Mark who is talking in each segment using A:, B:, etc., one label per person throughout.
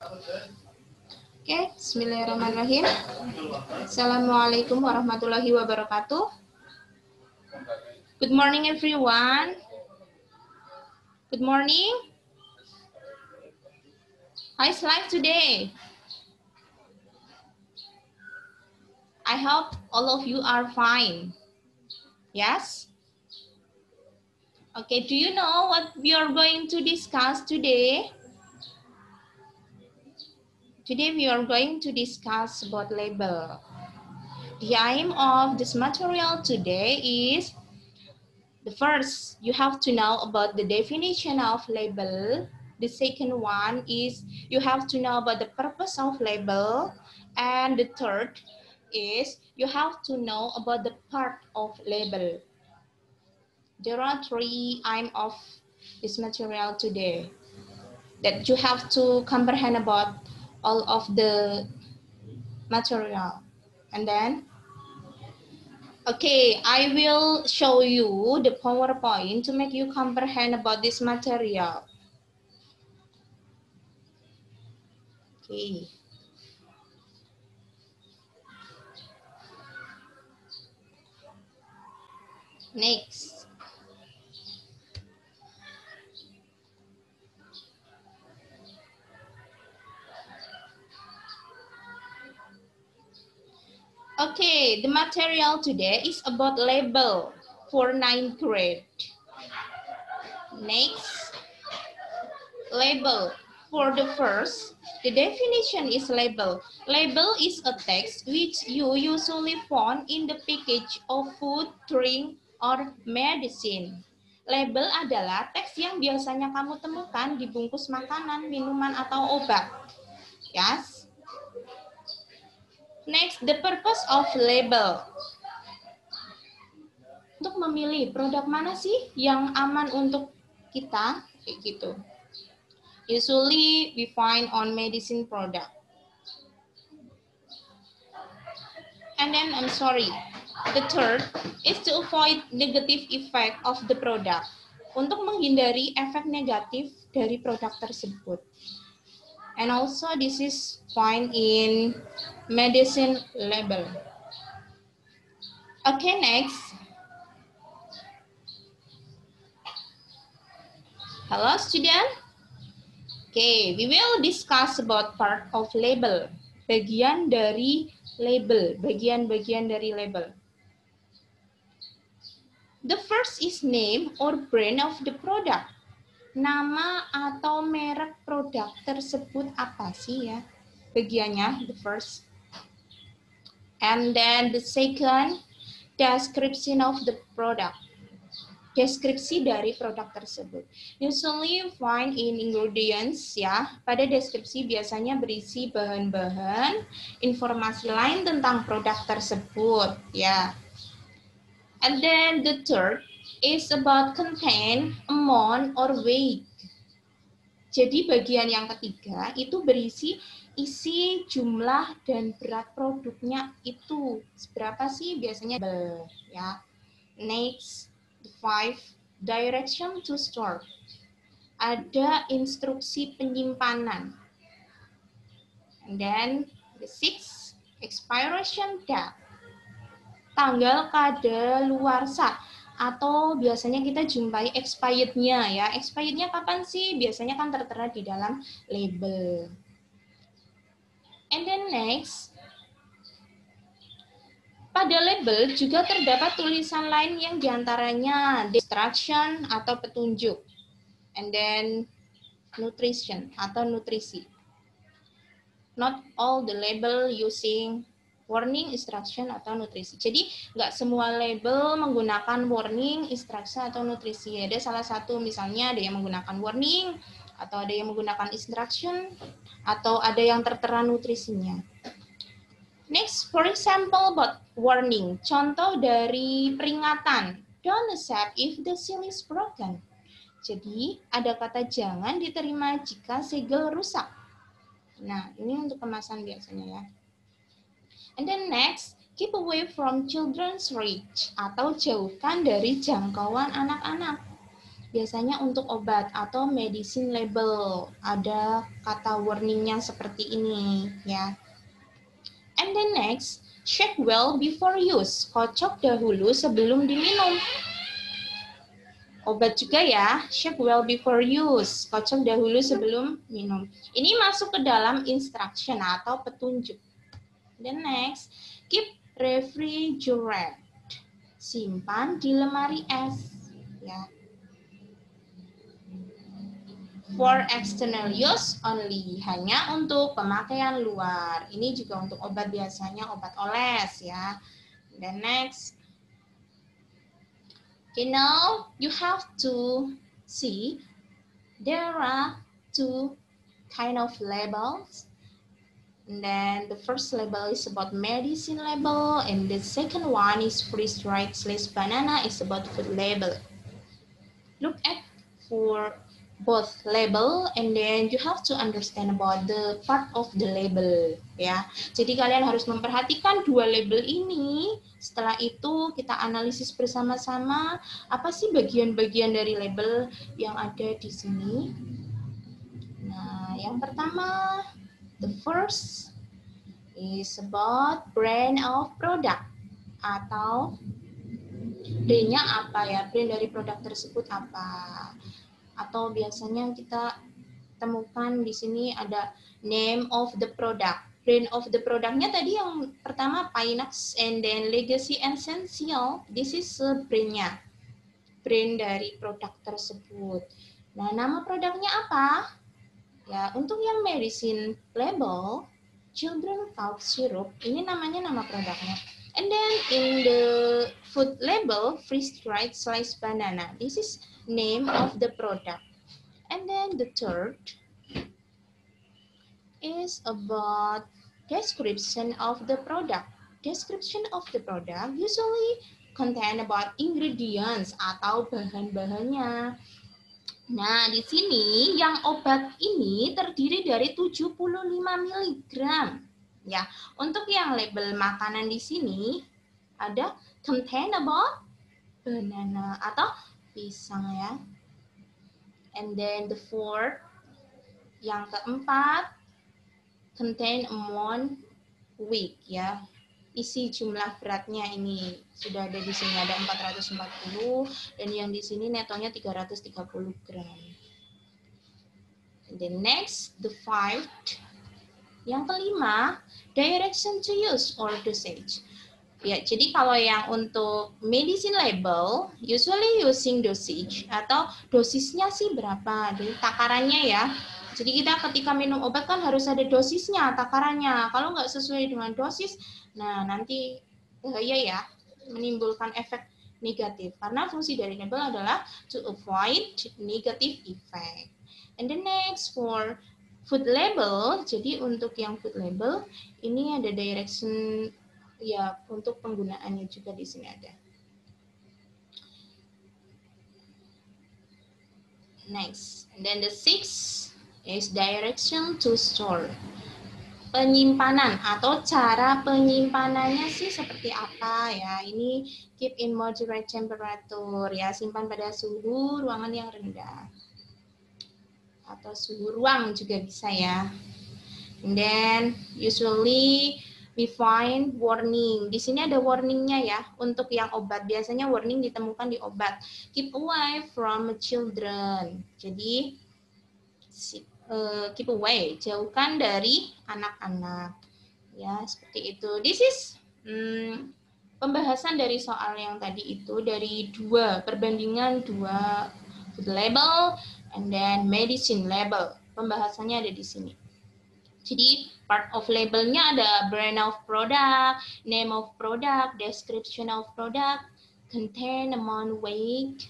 A: Oke, bismillahirrahmanirrahim. Assalamualaikum warahmatullahi wabarakatuh. Good morning, everyone. Good morning. How's life today? I hope all of you are fine. Yes? Okay, do you know what we are going to discuss today? Today we are going to discuss about label. The aim of this material today is the first, you have to know about the definition of label. The second one is you have to know about the purpose of label. And the third is you have to know about the part of label. There are three aims of this material today that you have to comprehend about all of the material. And then, okay, I will show you the PowerPoint to make you comprehend about this material. Okay. Next. Okay, the material today is about label for 9th grade. Next, label. For the first, the definition is label. Label is a text which you usually find in the package of food, drink, or medicine. Label adalah teks yang biasanya kamu temukan di bungkus makanan, minuman, atau obat. Yes. Next, the purpose of label. Untuk memilih produk mana sih yang aman untuk kita, kayak gitu. Usually we find on medicine product. And then I'm sorry. The third is to avoid negative effect of the product. Untuk menghindari efek negatif dari produk tersebut. And also this is found in medicine label. Okay, next. Hello, student. Okay, we will discuss about part of label. Bagian dari label, bagian-bagian dari label. The first is name or brand of the product. Nama atau merek produk tersebut apa sih ya? Bagiannya, the first. And then the second, description of the product. Deskripsi dari produk tersebut. Usually find in ingredients ya. Pada deskripsi biasanya berisi bahan-bahan, informasi lain tentang produk tersebut ya. And then the third is about content, amount, or weight. Jadi bagian yang ketiga itu berisi isi, jumlah, dan berat produknya itu. Seberapa sih biasanya ya. Next. 5. Direction to store. Ada instruksi penyimpanan. And then the 6. Expiration date. Tanggal kadaluarsa. Atau biasanya kita jumpai expired-nya ya. Expired-nya kapan sih? Biasanya kan tertera di dalam label. And then next. Pada label juga terdapat tulisan lain yang diantaranya instruction atau petunjuk, and then nutrition atau nutrisi. Not all the label using warning, instruction, atau nutrisi. Jadi nggak semua label menggunakan warning, instruction, atau nutrisi. Ada salah satu misalnya ada yang menggunakan warning, atau ada yang menggunakan instruction, atau ada yang tertera nutrisinya. Next, for example, about warning. Contoh dari peringatan. Don't accept if the seal is broken. Jadi, ada kata jangan diterima jika segel rusak. Nah, ini untuk kemasan biasanya ya. And then next, keep away from children's reach. Atau jauhkan dari jangkauan anak-anak. biasanya untuk obat atau medicine label. Ada kata warningnya seperti ini ya. And then next, check well before use. Kocok dahulu sebelum diminum. Obat juga ya, check well before use. Kocok dahulu sebelum minum. Ini masuk ke dalam instruction atau petunjuk. Then next, keep refrigerate. Simpan di lemari es. Ya. For external use only, hanya untuk pemakaian luar. Ini juga untuk obat, biasanya obat oles ya. Then next, okay, now you have to see there are two kind of labels. And then the first label is about medicine label, and the second one is freeze-dried / banana is about food label. Look at for both label, and then you have to understand about the part of the label ya. Jadi kalian harus memperhatikan dua label ini. Setelah itu kita analisis bersama-sama apa sih bagian-bagian dari label yang ada di sini. Nah, yang pertama, the first is about brand of product, atau brand-nya apa ya, brand dari produk tersebut apa. Atau biasanya kita temukan di sini ada name of the product. Brand of the product-nya tadi yang pertama Pinax, and then Legacy Essential. This is brand-nya. Brand dari produk tersebut. Nah, nama produknya apa? Ya, untuk yang medicine label, Children Cough Syrup, ini namanya nama produknya. And then in the food label, freeze-dried sliced banana. This is name of the product. And then the third is about description of the product. Description of the product usually contain about ingredients atau bahan-bahannya. Nah, di sini yang obat ini terdiri dari 75 mg. Ya, untuk yang label makanan di sini ada contain about banana atau pisang ya. And then the fourth, yang keempat, contain amount weight ya. Isi jumlah beratnya ini sudah ada di sini, ada 440, dan yang di sini netonya 330 gram. And then next, the fifth, yang kelima, direction to use or dosage. Ya, jadi kalau yang untuk medicine label, usually using dosage atau dosisnya sih berapa, jadi takarannya ya. Jadi kita ketika minum obat kan harus ada dosisnya, takarannya. Kalau nggak sesuai dengan dosis, nah nanti bahaya ya, menimbulkan efek negatif. Karena fungsi dari label adalah to avoid negative effect. And the next for food label, jadi untuk yang food label ini ada direction ya, untuk penggunaannya juga di sini ada. Next, and then the sixth is direction to store. Penyimpanan atau cara penyimpanannya sih seperti apa ya? Ini keep in moderate temperature ya, simpan pada suhu ruangan yang rendah. Atau suhu ruang juga bisa ya. And then usually we find warning. Di sini ada warningnya ya. Untuk yang obat biasanya warning ditemukan di obat. Keep away from children. Jadi keep away, jauhkan dari anak-anak. Ya, seperti itu. This is pembahasan dari soal yang tadi itu, dari perbandingan dua food label and then medicine label. Pembahasannya ada di sini. Jadi part of labelnya ada brand of product, name of product, description of product, contain, amount, weight,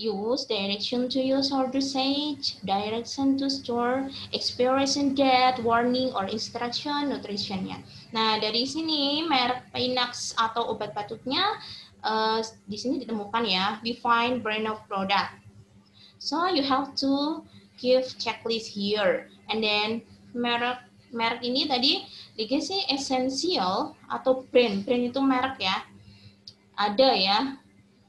A: use, direction to use or dosage, direction to store, expiration date, warning or instruction, nutritionnya. Nah, dari sini merek Pinax atau obat batuknya di sini ditemukan ya. We find brand of product. So you have to give checklist here. And then merek ini tadi Legacy Essential atau brand itu merek ya. Ada ya.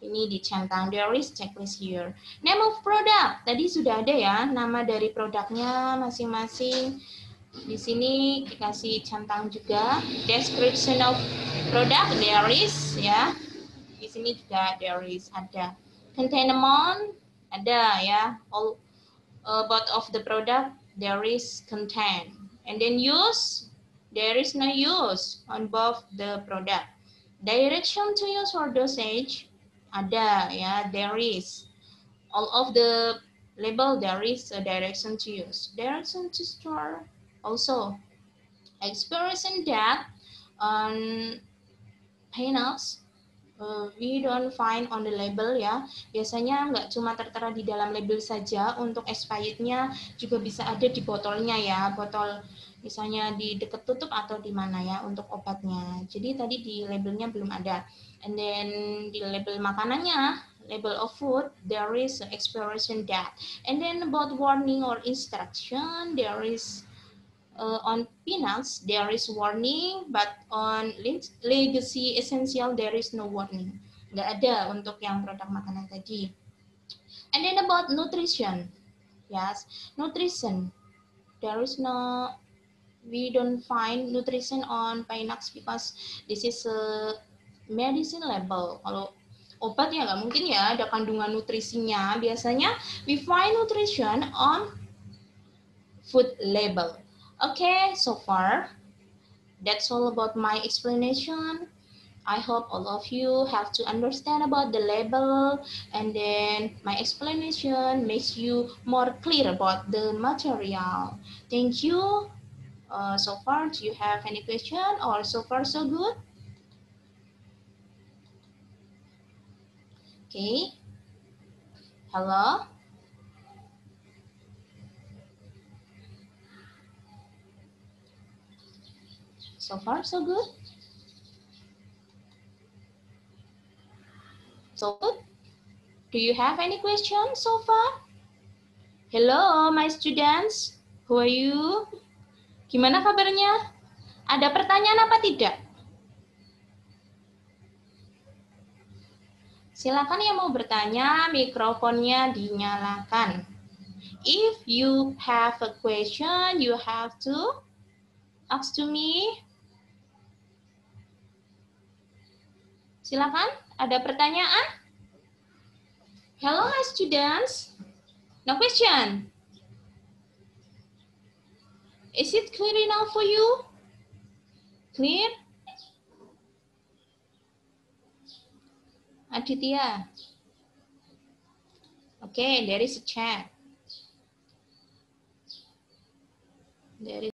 A: Ini dicentang, there is checklist here. Name of product, tadi sudah ada ya, nama dari produknya masing-masing. Di sini dikasih centang juga. Description of product, there is ya. Di sini juga there is, ada. Contain amount, ada ya. All both of the product, there is contain. And then use, there is no use on both the product. Direction to use or dosage, ada ya, there is. All of the label, there is a direction to use. Direction to store, also. Expiration date on panels, we don't find on the label ya. Biasanya nggak cuma tertera di dalam label saja, untuk expirednya juga bisa ada di botolnya ya. Botol misalnya di dekat tutup atau di mana ya untuk obatnya. Jadi tadi di labelnya belum ada. And then di label makanannya, label of food, there is expiration date. And then about warning or instruction, there is on peanuts there is warning, but on legacy essential there is no warning. Nggak ada untuk yang produk makanan tadi. And then about nutrition, yes, nutrition, there is no, we don't find nutrition on peanuts because this is a medicine label. Kalau obat ya nggak mungkin ya ada kandungan nutrisinya. Biasanya we find nutrition on food label. Okay, so far that's all about my explanation. I hope all of you have to understand about the label, and then my explanation makes you more clear about the material. Thank you. So far, do you have any question, or so far so good? Okay. Hello? So far so good? So good? Do you have any questions so far? Hello, my students. Who are you? Gimana kabarnya? Ada pertanyaan apa tidak? Silakan yang mau bertanya, mikrofonnya dinyalakan. If you have a question, you have to ask to me. Silakan, ada pertanyaan? Hello, my students. No question. Is it clear enough for you? Clear? Aditya. Okay, there is a chat. There is